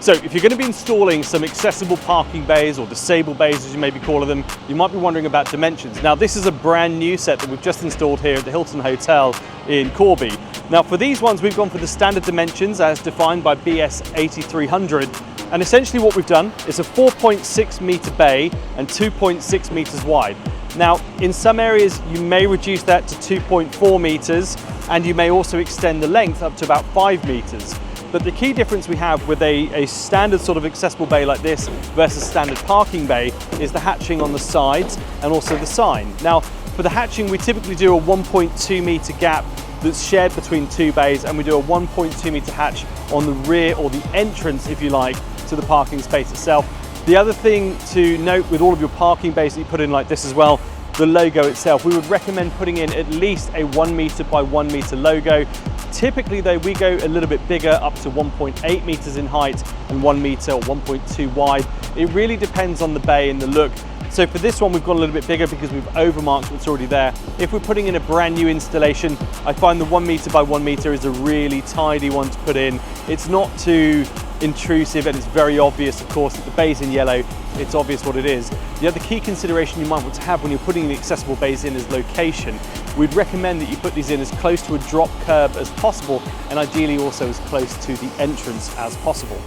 So if you're going to be installing some accessible parking bays or disabled bays as you may be calling them, you might be wondering about dimensions. Now this is a brand new set that we've just installed here at the Hilton Hotel in Corby. Now for these ones we've gone for the standard dimensions as defined by BS 8300, and essentially what we've done is a 4.6 meter bay and 2.6 meters wide. Now in some areas you may reduce that to 2.4 meters and you may also extend the length up to about 5 meters. But the key difference we have with a standard sort of accessible bay like this versus standard parking bay is the hatching on the sides and also the sign. Now, for the hatching, we typically do a 1.2 meter gap that's shared between two bays, and we do a 1.2 meter hatch on the rear or the entrance, if you like, to the parking space itself. The other thing to note with all of your parking bays that you put in like this as well, the logo itself, we would recommend putting in at least a 1 meter by 1 meter logo. Typically though, we go a little bit bigger, up to 1.8 meters in height and 1 meter or 1.2 wide. It really depends on the bay and the look. So for this one, we've gone a little bit bigger because we've overmarked what's already there. If we're putting in a brand new installation, I find the 1 meter by 1 meter is a really tidy one to put in. It's not too intrusive and it's very obvious, of course, that the bay's in yellow. It's obvious what it is. The other key consideration you might want to have when you're putting the accessible bays in is location. We'd recommend that you put these in as close to a drop curb as possible and ideally also as close to the entrance as possible.